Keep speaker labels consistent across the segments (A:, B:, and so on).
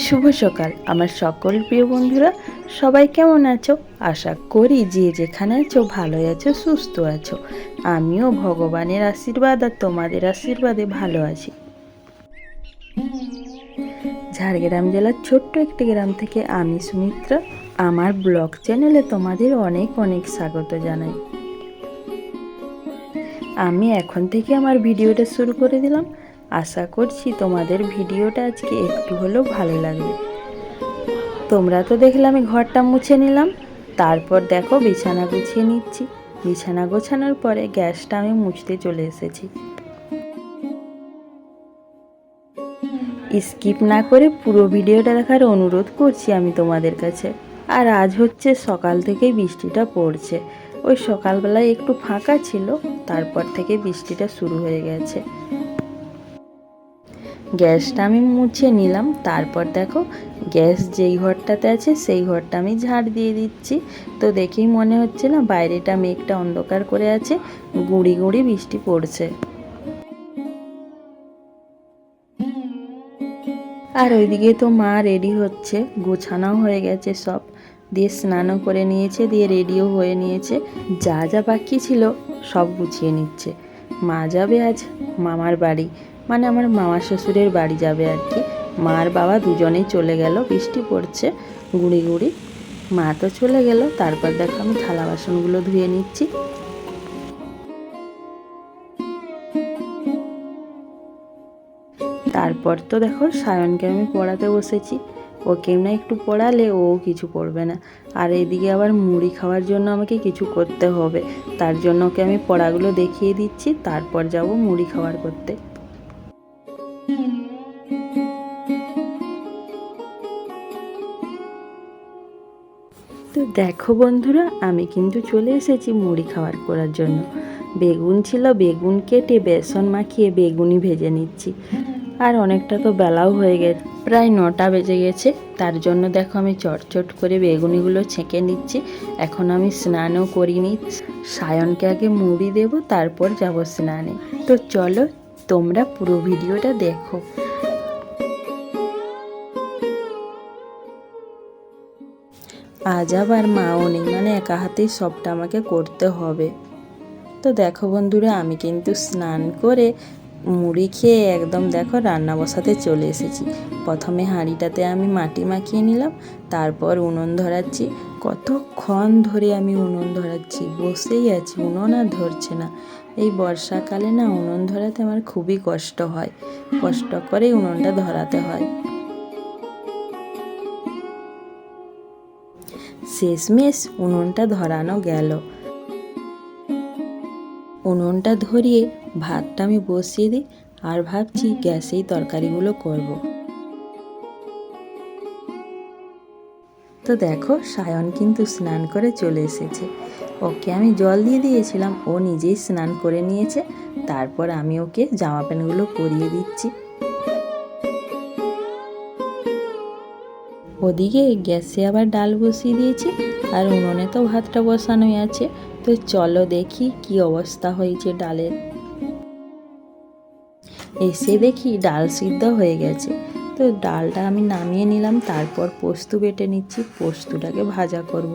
A: শুভ সকাল আমার সকল প্রিয় বন্ধুরা, সবাই কেমন আছো? আশা করি যে যেখানে আছো ভালোই আছো, সুস্থ আছো। আমিও ভগবানের আশীর্বাদ আর তোমাদের আশীর্বাদে ভালো আছি। ঝাড়গ্রাম জেলার ছোট্ট একটি গ্রাম থেকে আমি সুমিত্রা আমার ব্লগ চ্যানেলে তোমাদের অনেক অনেক স্বাগত জানাই। আমি এখন থেকে আমার ভিডিওটা শুরু করে দিলাম। আশা করছি তোমাদের ভিডিওটা আজকে একটু হলেও ভালো লাগবে। তোমরা তো দেখলে আমি ঘরটা মুছে নিলাম, তারপর দেখো বিছানা গুছিয়ে নিচ্ছি। বিছানা গোছানোর পরে গ্যাসটা আমি মুছতে চলে এসেছি। স্কিপ না করে পুরো ভিডিওটা দেখার অনুরোধ করছি আমি তোমাদের কাছে। আর আজ হচ্ছে সকাল থেকেই বৃষ্টিটা পড়ছে। ওই সকালবেলায় একটু ফাঁকা ছিল, তারপর থেকে বৃষ্টিটা শুরু হয়ে গেছে। গ্যাসটা আমি মুছে নিলাম, তারপর দেখো গ্যাস যেই ঘরটাতে আছে সেই ঘরটা আমি ঝাড় দিয়ে দিচ্ছি। তো দেখেই মনে হচ্ছে না বাইরেটা মেঘটা অন্ধকার করে আছে, গুঁড়ি গুঁড়ি বৃষ্টি পড়ছে। আর ওইদিকে তো মা রেডি হচ্ছে, গোছানাও হয়ে গেছে সব, দিয়ে স্নানও করে নিয়েছে, দিয়ে রেডিও হয়ে নিয়েছে। যা যা বাকি ছিল সব গুছিয়ে নিচ্ছে। মা যাবে আজ মামার বাড়ি, মানে আমার মামা শ্বশুরের বাড়ি যাবে আর কি। মা আর বাবা দুজনেই চলে গেল, বৃষ্টি পড়ছে গুঁড়ি গুঁড়ি। মা তো চলে গেল, তারপর দেখো আমি থালা বাসনগুলো ধুয়ে নিচ্ছি। তারপর তো দেখো সায়নকে আমি পড়াতে বসেছি। ওকে না একটু পড়ালে ও কিছু করবে না। আর এদিকে আবার মুড়ি খাওয়ার জন্য আমাকে কিছু করতে হবে, তার জন্য ওকে আমি পড়াগুলো দেখিয়ে দিচ্ছি, তারপর যাব মুড়ি খাওয়ার করতে। তো দেখো বন্ধুরা, আমি কিন্তু চলে এসেছি মুড়ি খাওয়ার করার জন্য। বেগুন ছিল, বেগুন কেটে বেসন মাখিয়ে বেগুনি ভেজে নিচ্ছি। আর অনেকটা তো বেলাও হয়ে গেছে, প্রায় 9টা বেজে গেছে। তার জন্য দেখো আমি চটচট করে বেগুনিগুলো ছেঁকে নিচ্ছি। এখন আমি স্নানও করিনি, সায়নকে আগে মুড়ি দেবো, তারপর যাব স্নানে। তো চলো তোমরা পুরো ভিডিওটা দেখো। আজ আবার মাও নেই, মানে একা হাতেই সবটা আমাকে করতে হবে। তো দেখো বন্ধুরা, আমি কিন্তু স্নান করে মুড়ি খেয়ে একদম দেখো রান্না বসাতে চলে এসেছি। প্রথমে হাঁড়িটাতে আমি মাটি মাখিয়ে নিলাম, তারপর উনুন ধরাচ্ছি। কতক্ষণ ধরে আমি উনুন ধরাচ্ছি, বসেই আছি, উনুন আর ধরছে না। এই বর্ষাকালে না উনুন ধরাতে আমার খুবই কষ্ট হয়, কষ্ট করে উনুনটা ধরাতে হয়। শেষমেশ উনুনটা ধরানো গেল। উনুনটা ধরিয়ে ভাতটা আমি বসিয়ে দিই, আর ভাবছি গ্যাসেই তরকারিগুলো করব। তো দেখো সায়ন কিন্তু স্নান করে চলে এসেছে। ওকে আমি জল দিয়ে দিয়েছিলাম, ও নিজেই স্নান করে নিয়েছে। তারপর আমি ওকে জামা প্যান্টগুলো পরিয়ে দিচ্ছি। ওদিকে গ্যাসে আবার ডাল বসিয়ে দিয়েছি, আর উনুনে তো ভাতটা বসানোই আছে। তো চলো দেখি কি অবস্থা হয়েছে ডালের। এসে দেখি ডাল সিদ্ধ হয়ে গেছে। তো ডালটা আমি নামিয়ে নিলাম, তারপর পোস্ত বেটে নিচ্ছি, পোস্তটাকে ভাজা করব।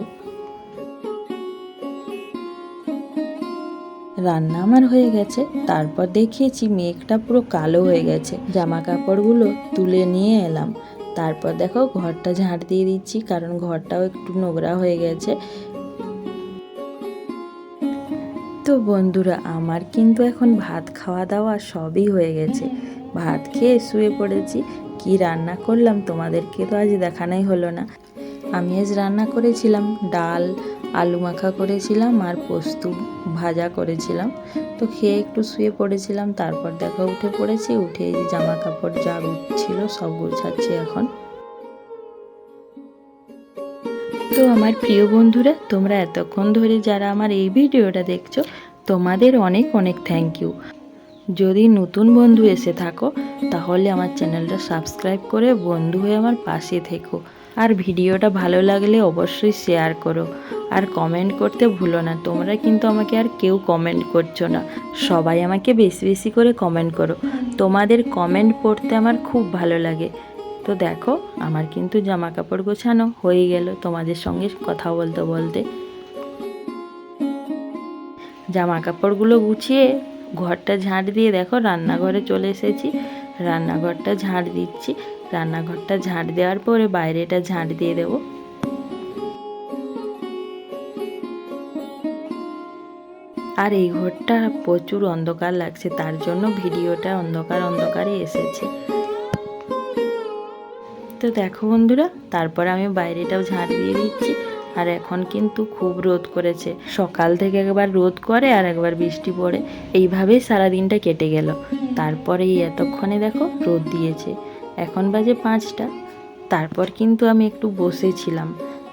A: রান্না আমার হয়ে গেছে। তারপর দেখিয়েছি মেঘটা পুরো কালো হয়ে গেছে, জামা কাপড়গুলো তুলে নিয়ে এলাম। তারপর দেখো ঘরটা ঝাঁট দিয়ে দিচ্ছি, কারণ ঘরটাও একটু নোংরা হয়ে গেছে। তো বন্ধুরা, আমার কিন্তু এখন ভাত খাওয়া দাওয়া সবই হয়ে গেছে। ভাত খেয়ে শুয়ে পড়েছি। কি রান্না করলাম তোমাদেরকে তো আজ দেখানোই হলো না। আমি আজ রান্না করেছিলাম ডাল, আলু মাখা করেছিলাম, আর পোস্ত ভাজা করেছিলাম। তো খেয়ে একটু শুয়ে পড়েছিলাম, তারপর দেখো উঠে পড়েছি। উঠে এই জামা কাপড় যা ছিল সব গোছাচ্ছি এখন। তো আমার প্রিয় বন্ধুরা, তোমরা এতক্ষণ ধরে যারা আমার এই ভিডিওটা দেখছো, তোমাদের অনেক অনেক থ্যাংক ইউ। যদি নতুন বন্ধু এসে থাকো তাহলে আমার চ্যানেলটা সাবস্ক্রাইব করে বন্ধু হয়ে আমার পাশে থেকো। আর ভিডিওটা ভালো লাগলে অবশ্যই শেয়ার করো, আর কমেন্ট করতে ভুলো না। তোমরা কিন্তু আমাকে আর কেউ কমেন্ট করছো না, সবাই আমাকে বেশি বেশি করে কমেন্ট করো। তোমাদের কমেন্ট পড়তে আমার খুব ভালো লাগে। তো দেখো আমার কিন্তু জামা কাপড় গোছানো হয়ে গেল তোমাদের সঙ্গে কথা বলতে বলতে। জামা কাপড়গুলো গুছিয়ে ঘরটা ঝাঁট দিয়ে দেখো রান্নাঘরে চলে এসেছি। রান্নাঘরটা ঝাঁট দিচ্ছি। রান্নাঘরটা ঝাঁট দেওয়ার পরে বাইরেটা ঝাঁট দিয়ে দেবো। আর এই ঘরটা প্রচুর অন্ধকার লাগছে, তার জন্য ভিডিওটা অন্ধকার অন্ধকারে এসেছে। তো দেখো বন্ধুরা, তারপর আমি বাইরেটাও ঝাঁট দিয়ে দিচ্ছি। আর এখন কিন্তু খুব রোদ করেছে, সকাল থেকে একবার রোদ করে আর একবার বৃষ্টি পড়ে, এইভাবেই সারাদিনটা কেটে গেল। তারপরে এই এতক্ষণে দেখো রোদ দিয়েছে, এখন বাজে 5টা। তারপর কিন্তু আমি একটু বসেছিলাম।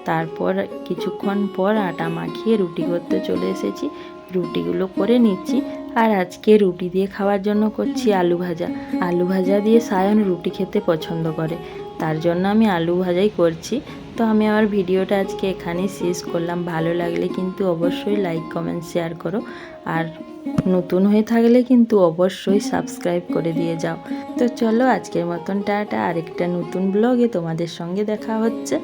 A: তারপর কিছুক্ষণ পর আটা মাখিয়ে রুটি করতে চলে এসেছি। রুটিগুলো করে নিচ্ছি। আর আজকে রুটি দিয়ে খাওয়ার জন্য করছি আলু ভাজা। আলু ভাজা দিয়ে সায়ন রুটি খেতে পছন্দ করে, তার জন্য আমি আলু ভাজাই করছি। তো আমি আমার ভিডিওটা আজকে এখানেই শেষ করলাম। ভালো লাগলে কিন্তু অবশ্যই লাইক কমেন্ট শেয়ার করো, আর নতুন হয়ে থাকলে কিন্তু অবশ্যই সাবস্ক্রাইব করে দিয়ে যাও। তো চলো আজকের মতন টাটা, আরেকটা নতুন ব্লগে তোমাদের সঙ্গে দেখা হচ্ছে।